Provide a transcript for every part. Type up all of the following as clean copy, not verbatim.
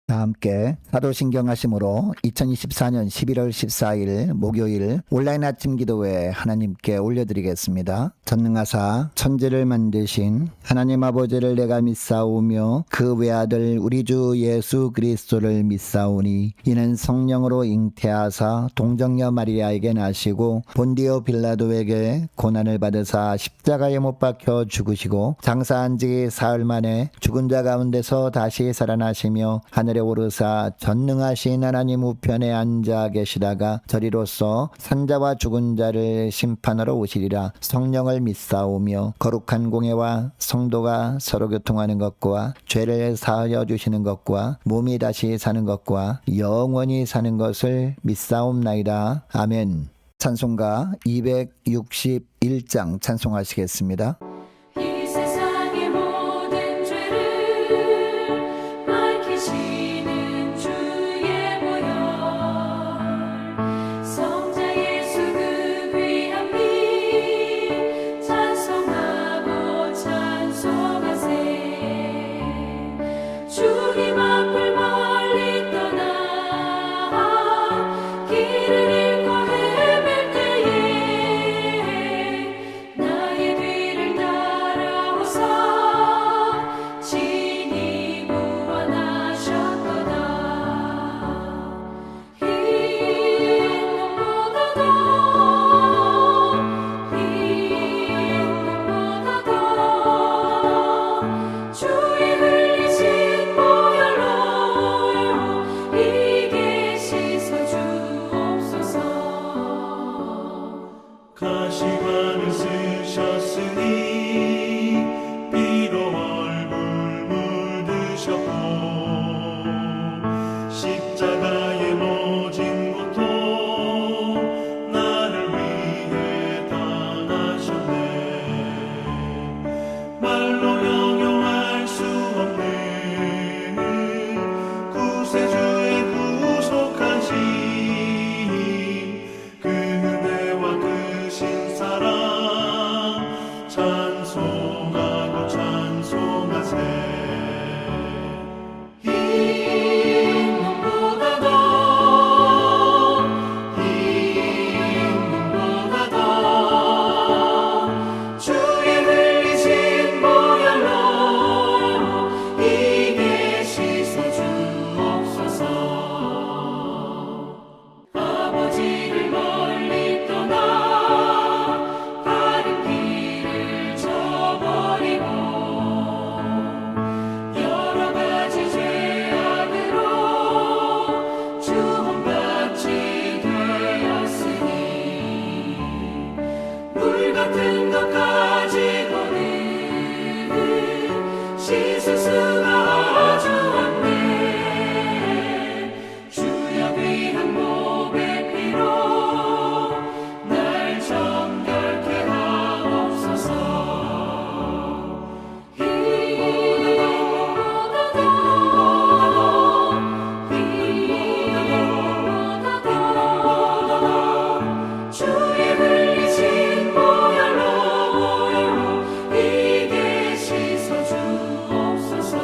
다 함께 사도신경 하심으로 2024년 11월 14일 목요일 온라인 아침 기도회 하나님께 올려드리겠습니다. 전능하사 천지를 만드신 하나님 아버지를 내가 믿사오며 그 외아들 우리 주 예수 그리스도를 믿사오니 이는 성령으로 잉태하사 동정녀 마리아에게 나시고 본디오 빌라도에게 고난을 받으사 십자가에 못 박혀 죽으시고 장사한 지 사흘 만에 죽은 자 가운데서 다시 살아나시며 하늘에 오르사 전능하신 하나님 우편에 앉아 계시다가 저리로서 산자와 죽은 자를 심판하러 오시리라. 성령을 믿사오며 거룩한 공예와 성도가 서로 교통하는 것과 죄를 사하여 주시는 것과 몸이 다시 사는 것과 영원히 사는 것을 믿사옵나이다. 아멘. 찬송가 261장 찬송하시겠습니다. 이 세상의 모든 죄를 밝히시는 주의 보혈 성자 예수 그 귀한 피 찬송하고 찬송하세. 주님 앞을 멀리 떠나 길을 잃고 헤맬 때에 나의 뒤를 따라오사 친히 구원하셨도다. 흰 눈보다 더 주의 흘리신 보혈로 이게 씻어 주옵소서. 가시관을 쓰셨으니 피로 얼굴 물드셨고 십자가에 모진 고통 나를 위해 당하셨네. 말로 형용할 수 없는 구세주의 구속하신 그 은혜와 그 신사랑 찬송하고 찬송하세. 흰 눈보다 더 주의 흘리신 보혈로 이게 씻어 주옵소서. 아버지를 멀리 떠나 다른 길을 저버리고 여러 가지 죄악으로 주험받지 되었으니 물 같은 것 가지고는 씻을 수가 아주 없네. 주여 귀한 몸의 피로 날 정결케 하옵소서. 흰 눈보다 더 주의 흘리신 보혈로 이게 씻어 주옵소서.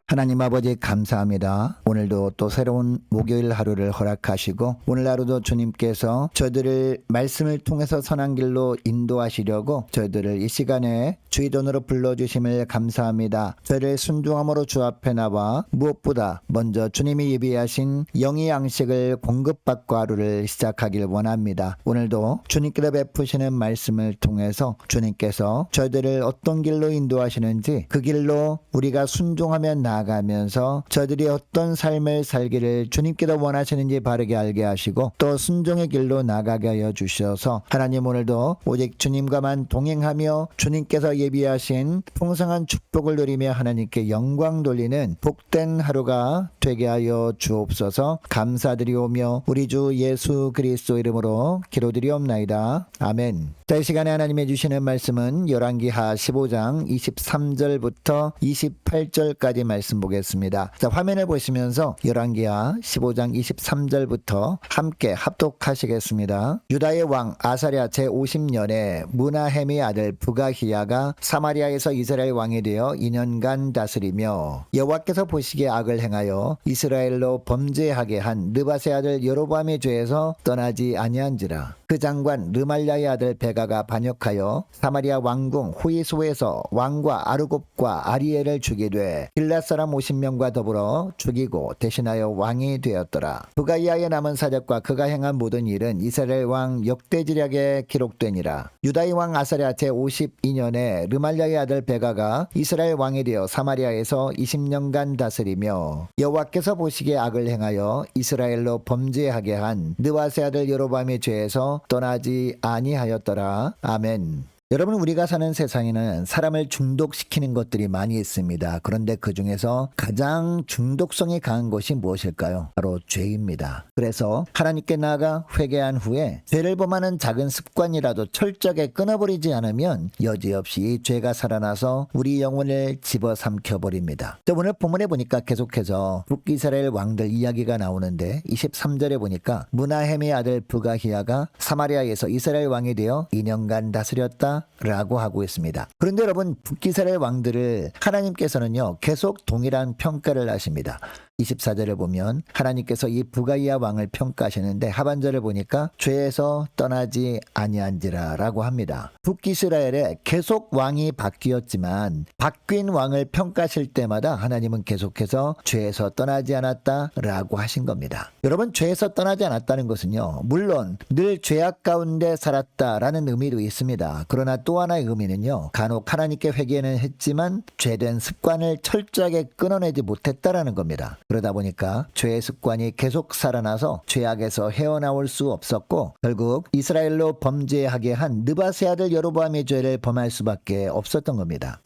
하나님 아버지 감사합니다. 오늘도 또 새로운 목요일 하루를 허락하시고 오늘 하루도 주님께서 저희들을 말씀을 통해서 선한 길로 인도하시려고 저희들을 이 시간에 주의돈으로 불러주심을 감사합니다. 저희를 순종함으로 주 앞에 나와 무엇보다 먼저 주님이 예비하신 영의 양식을 공급받고 하루를 시작하길 원합니다. 오늘도 주님께서 베푸시는 말씀을 통해서 주님께서 저희들을 어떤 길로 인도하시는지 그 길로 우리가 순종하며 나아가면서 저희들이 어떤 삶을 살기를 주님께서 원하시는지 바르게 알게 하시고 또 순종의 길로 나가게 하여 주셔서 하나님 오늘도 오직 주님과만 동행하며 주님께서 예비하신 풍성한 축복을 누리며 하나님께 영광 돌리는 복된 하루가 되게 하여 주옵소서. 감사드리오며 우리 주 예수 그리스도 이름으로 기도드리옵나이다. 아멘. 자, 이 시간에 하나님이 주시는 말씀은 열왕기하 15장 23절부터 28절까지 말씀 보겠습니다. 자, 화면을 보시면서 열왕기하 15장 23절부터 함께 합독하시겠습니다. 유다의 왕 아사랴 제50년에 무나헤미 아들 부가히야가 사마리아에서 이스라엘 왕이 되어 2년간 다스리며 여호와께서 보시기에 악을 행하여 이스라엘로 범죄하게 한 느바세 아들 여로보암의 죄에서 떠나지 아니한지라. 그 장관 르말랴의 아들 베가가 반역하여 사마리아 왕궁 후이소에서 왕과 아르곱과 아리엘을 죽이되 길랏 사람 50명과 더불어 죽이고 대신하여 왕이 되었더라. 부가이아의 남은 사적과 그가 행한 모든 일은 이스라엘 왕 역대지략에 기록되니라. 유다의 왕 아사랴 제52년에 르말랴의 아들 베가가 이스라엘 왕이 되어 사마리아에서 20년간 다스리며 여호와께서 보시기에 악을 행하여 이스라엘로 범죄하게 한 느바세 아들 여로보암의 죄에서 떠나지 아니하였더라. 아멘. 여러분, 우리가 사는 세상에는 사람을 중독시키는 것들이 많이 있습니다. 그런데 그 중에서 가장 중독성이 강한 것이 무엇일까요? 바로 죄입니다. 그래서 하나님께 나아가 회개한 후에 죄를 범하는 작은 습관이라도 철저하게 끊어버리지 않으면 여지없이 죄가 살아나서 우리 영혼을 집어삼켜버립니다. 오늘 본문에 보니까 계속해서 북이스라엘 왕들 이야기가 나오는데 23절에 보니까 무나헤미 아들 부가히야가 사마리아에서 이스라엘 왕이 되어 2년간 다스렸다 라고 하고 있습니다. 그런데 여러분, 북이스라엘 왕들을 하나님께서는요 계속 동일한 평가를 하십니다. 24절을 보면 하나님께서 이 부가이야 왕을 평가하시는데 하반절을 보니까 죄에서 떠나지 아니한지라 라고 합니다. 북이스라엘에 계속 왕이 바뀌었지만 바뀐 왕을 평가하실 때마다 하나님은 계속해서 죄에서 떠나지 않았다 라고 하신 겁니다. 여러분, 죄에서 떠나지 않았다는 것은요 물론 늘 죄악 가운데 살았다라는 의미도 있습니다. 그러나 또 하나의 의미는요 간혹 하나님께 회개는 했지만 죄된 습관을 철저하게 끊어내지 못했다라는 겁니다. 그러다 보니까 죄의 습관이 계속 살아나서 죄악에서 헤어나올 수 없었고 결국 이스라엘로 범죄하게 한 느바세 아들 여로보암의 죄를 범할 수밖에 없었던 겁니다.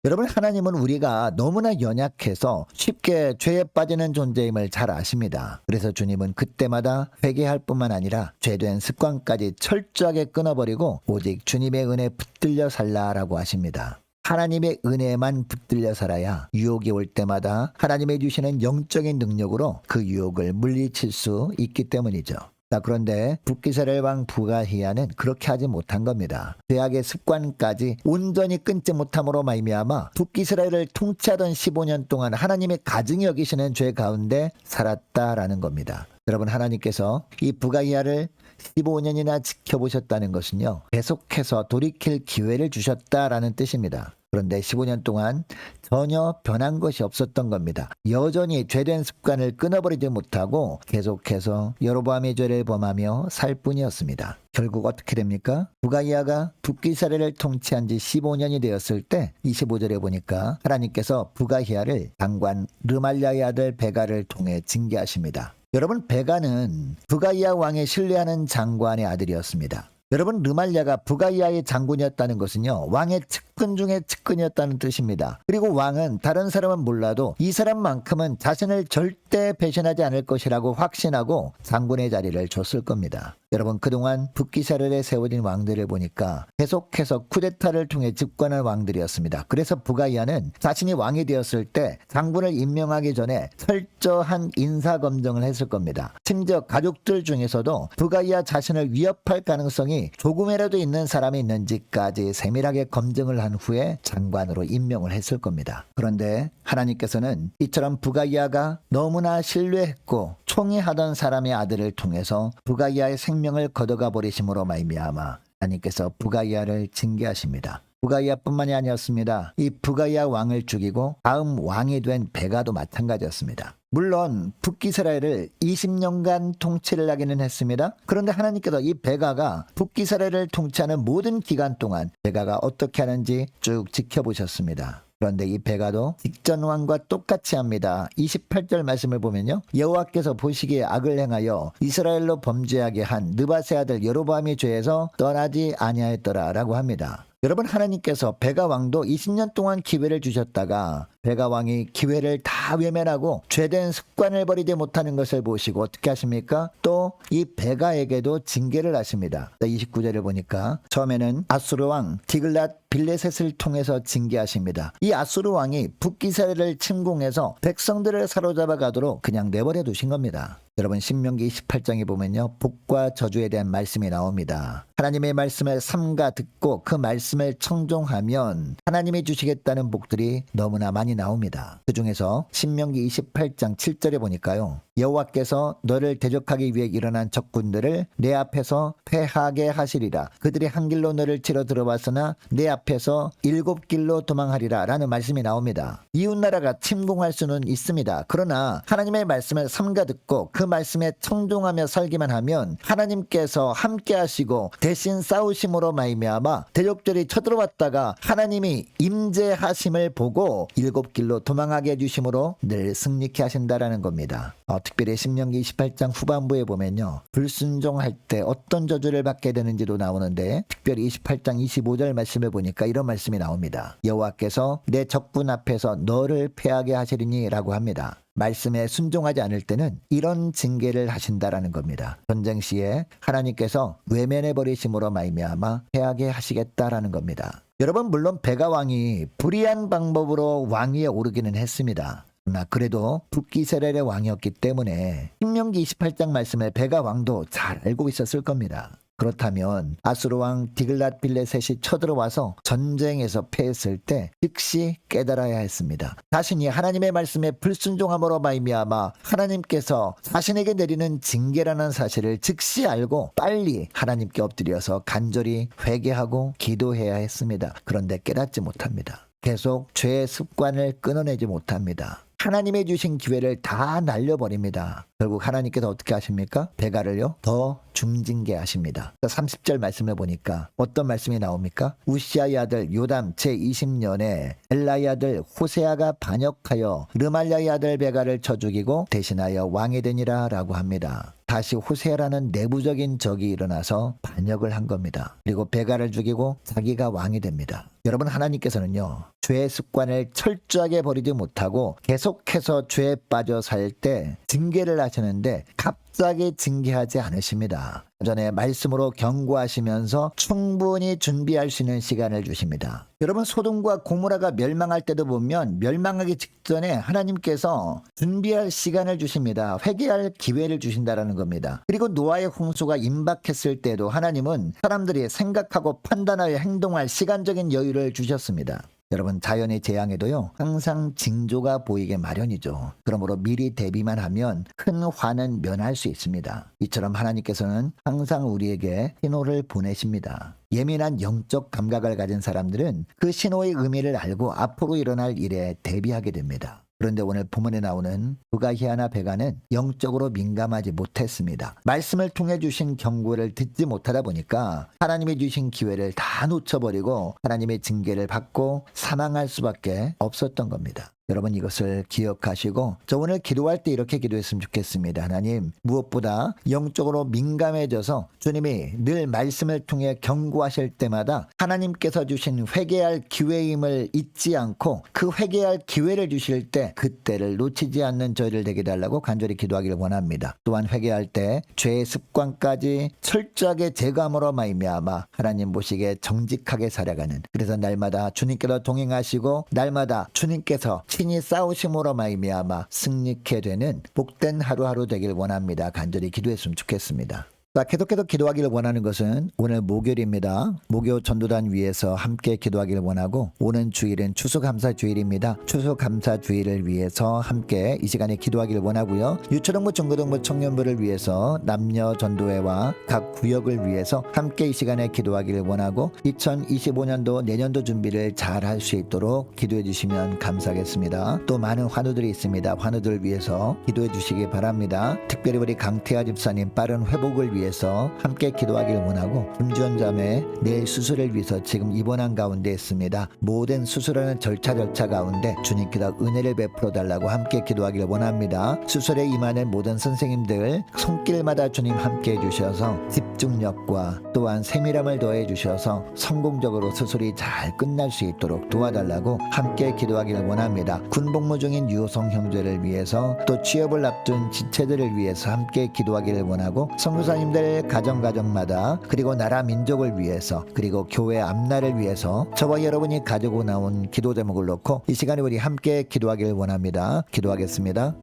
여러분, 하나님은 우리가 너무나 연약해서 쉽게 죄에 빠지는 존재임을 잘 아십니다. 그래서 주님은 그때마다 회개할 뿐만 아니라 죄된 습관까지 철저하게 끊어버리고 오직 주님의 은혜에 붙들려 살라라고 하십니다. 하나님의 은혜에만 붙들려 살아야 유혹이 올 때마다 하나님의 주시는 영적인 능력으로 그 유혹을 물리칠 수 있기 때문이죠. 자, 그런데 북이스라엘 왕 부가히야는 그렇게 하지 못한 겁니다. 죄악의 습관까지 온전히 끊지 못함으로 말미암아 북이스라엘을 통치하던 15년 동안 하나님의 가증히 여기시는 죄 가운데 살았다라는 겁니다. 여러분, 하나님께서 이 부가히야를 15년이나 지켜보셨다는 것은요 계속해서 돌이킬 기회를 주셨다라는 뜻입니다. 그런데 15년 동안 전혀 변한 것이 없었던 겁니다. 여전히 죄된 습관을 끊어버리지 못하고 계속해서 여로보암의 죄를 범하며 살 뿐이었습니다. 결국 어떻게 됩니까? 부가이야가 북이스라엘을 통치한 지 15년이 되었을 때 25절에 보니까 하나님께서 부가히야를 장관 르말랴의 아들 베가를 통해 징계하십니다. 여러분, 베가는 부가이야 왕의 신뢰하는 장관의 아들이었습니다. 여러분, 르말랴가 부가이야의 장군이었다는 것은요 왕의 측근 중에 측근이었다는 뜻입니다. 그리고 왕은 다른 사람은 몰라도 이 사람만큼은 자신을 절대 배신하지 않을 것이라고 확신하고 장군의 자리를 줬을 겁니다. 여러분, 그동안 북이스라엘에 세워진 왕들을 보니까 계속해서 쿠데타를 통해 집권한 왕들이었습니다. 그래서 부가이야는 자신이 왕이 되었을 때 장군을 임명하기 전에 철저한 인사검증을 했을 겁니다. 심지어 가족들 중에서도 부가이야 자신을 위협할 가능성이 조금이라도 있는 사람이 있는지까지 세밀하게 검증을 한 후에 장관으로 임명을 했을 겁니다. 그런데 하나님께서는 이처럼 부가이야가 너무나 신뢰했고 총애하던 사람의 아들을 통해서 부가이야의 생명을 걷어가 버리심으로 말미암아 하나님께서 부가이야를 징계하십니다. 부가이야뿐만이 아니었습니다. 이 부가이야 왕을 죽이고 다음 왕이 된 베가도 마찬가지였습니다. 물론 북이스라엘을 20년간 통치를 하기는 했습니다. 그런데 하나님께서 이 베가가 북이스라엘을 통치하는 모든 기간 동안 베가가 어떻게 하는지 쭉 지켜보셨습니다. 그런데 이 베가도 직전 왕과 똑같이 합니다. 28절 말씀을 보면요, 여호와께서 보시기에 악을 행하여 이스라엘로 범죄하게 한 느바세 아들 여로보암의 죄에서 떠나지 아니하였더라 라고 합니다. 여러분, 하나님께서 베가왕도 20년 동안 기회를 주셨다가 베가왕이 기회를 다 외면하고 죄된 습관을 버리지 못하는 것을 보시고 어떻게 하십니까? 또 이 베가에게도 징계를 하십니다. 29절을 보니까 처음에는 아수르왕 디글랏 빌레셋을 통해서 징계하십니다. 이 아수르 왕이 북이스라엘을 침공해서 백성들을 사로잡아 가도록 그냥 내버려 두신 겁니다. 여러분, 신명기 28장에 보면요, 복과 저주에 대한 말씀이 나옵니다. 하나님의 말씀을 삼가 듣고 그 말씀을 청종하면 하나님이 주시겠다는 복들이 너무나 많이 나옵니다. 그 중에서 신명기 28장 7절에 보니까요, 여호와께서 너를 대적하기 위해 일어난 적군들을 내 앞에서 패하게 하시리라. 그들이 한 길로 너를 치러 들어왔으나 내 앞에서 7길로 도망하리라 라는 말씀이 나옵니다. 이웃나라가 침공할 수는 있습니다. 그러나 하나님의 말씀을 삼가 듣고 그 말씀에 청종하며 살기만 하면 하나님께서 함께 하시고 대신 싸우심으로 말미암아 대적들이 쳐들어왔다가 하나님이 임재하심을 보고 7길로 도망하게 해주심으로 늘 승리케 하신다라는 겁니다. 특별히 신명기 28장 후반부에 보면요, 불순종할 때 어떤 저주를 받게 되는지도 나오는데, 특별히 28장 25절 말씀을 보니까 이런 말씀이 나옵니다. 여호와께서 내 적군 앞에서 너를 패하게 하시리니 라고 합니다. 말씀에 순종하지 않을 때는 이런 징계를 하신다라는 겁니다. 전쟁 시에 하나님께서 외면해 버리심으로 말미암아 패하게 하시겠다라는 겁니다. 여러분, 물론 베가왕이 불의한 방법으로 왕위에 오르기는 했습니다. 그러나 그래도 북이스라엘의 왕이었기 때문에 신명기 28장 말씀을 베가왕도 잘 알고 있었을 겁니다. 그렇다면 아수르왕 디글랏 빌레셋이 쳐들어와서 전쟁에서 패했을 때 즉시 깨달아야 했습니다. 자신이 하나님의 말씀에 불순종함으로 말미암아 하나님께서 자신에게 내리는 징계라는 사실을 즉시 알고 빨리 하나님께 엎드려서 간절히 회개하고 기도해야 했습니다. 그런데 깨닫지 못합니다. 계속 죄의 습관을 끊어내지 못합니다. 하나님의 주신 기회를 다 날려버립니다. 결국 하나님께서 어떻게 하십니까? 베가를요 더 중징계하십니다. 30절 말씀을 보니까 어떤 말씀이 나옵니까? 우시아의 아들 요담 제20년에 엘라의 아들 호세아가 반역하여 르말랴의 아들 베가를 쳐 죽이고 대신하여 왕이 되니라 라고 합니다. 다시 호세아라는 내부적인 적이 일어나서 반역을 한 겁니다. 그리고 베가를 죽이고 자기가 왕이 됩니다. 여러분, 하나님께서는요, 죄의 습관을 철저하게 버리지 못하고 계속해서 죄에 빠져 살 때 징계를 하시는데 갑자기 징계하지 않으십니다. 전에 말씀으로 경고하시면서 충분히 준비할 수 있는 시간을 주십니다. 여러분, 소돔과 고모라가 멸망할 때도 보면 멸망하기 직전에 하나님께서 준비할 시간을 주십니다. 회개할 기회를 주신다라는 겁니다. 그리고 노아의 홍수가 임박했을 때도 하나님은 사람들이 생각하고 판단하여 행동할 시간적인 여유를 주셨습니다. 여러분, 자연의 재앙에도요 항상 징조가 보이게 마련이죠. 그러므로 미리 대비만 하면 큰 화는 면할 수 있습니다. 이처럼 하나님께서는 항상 우리에게 신호를 보내십니다. 예민한 영적 감각을 가진 사람들은 그 신호의 의미를 알고 앞으로 일어날 일에 대비하게 됩니다. 그런데 오늘 본문에 나오는 북아히아나 베가는 영적으로 민감하지 못했습니다. 말씀을 통해 주신 경고를 듣지 못하다 보니까 하나님이 주신 기회를 다 놓쳐버리고 하나님의 징계를 받고 사망할 수밖에 없었던 겁니다. 여러분, 이것을 기억하시고 저 오늘 기도할 때 이렇게 기도했으면 좋겠습니다. 하나님, 무엇보다 영적으로 민감해져서 주님이 늘 말씀을 통해 경고하실 때마다 하나님께서 주신 회개할 기회임을 잊지 않고 그 회개할 기회를 주실 때 그때를 놓치지 않는 저희를 되게 달라고 간절히 기도하기를 원합니다. 또한 회개할 때 죄의 습관까지 철저하게 제거함으로 말미암아 하나님 보시기에 정직하게 살아가는, 그래서 날마다 주님께서 동행하시고 날마다 주님께서 친히 싸우심으로 말미암아 승리케 되는 복된 하루하루 되길 원합니다. 간절히 기도했으면 좋겠습니다. 자, 계속해서 기도하기를 원하는 것은 오늘 목요일입니다. 목요 전도단 위해서 함께 기도하기를 원하고, 오는 주일은 추수감사주일입니다. 추수감사주일을 위해서 함께 이 시간에 기도하기를 원하고요. 유초동부 중고등부 청년부를 위해서 남녀 전도회와 각 구역을 위해서 함께 이 시간에 기도하기를 원하고, 2025년도 내년도 준비를 잘 할 수 있도록 기도해 주시면 감사하겠습니다. 또 많은 환우들이 있습니다. 환우들을 위해서 기도해 주시기 바랍니다. 특별히 우리 강태아 집사님 빠른 회복을 위해 위해서 함께 기도하기를 원하고, 김주원 자매 내일 수술을 위해서 지금 입원한 가운데 있습니다. 모든 수술하는 절차 가운데 주님께서 은혜를 베풀어 달라고 함께 기도하기를 원합니다. 수술에 임하는 모든 선생님들 손길마다 주님 함께 해주셔서 집중력과 또한 세밀함을 더해 주셔서 성공적으로 수술이 잘 끝날 수 있도록 도와달라고 함께 기도하기를 원합니다. 군복무 중인 유호성 형제를 위해서, 또 취업을 앞둔 지체들을 위해서 함께 기도하기를 원하고, 선교사님들 가정마다, 그리고 나라 민족을 위해서, 그리고 교회 앞날을 위해서 저와 여러분이 가지고 나온 기도 제목을 놓고 이 시간에 우리 함께 기도하기를 원합니다. 기도하겠습니다.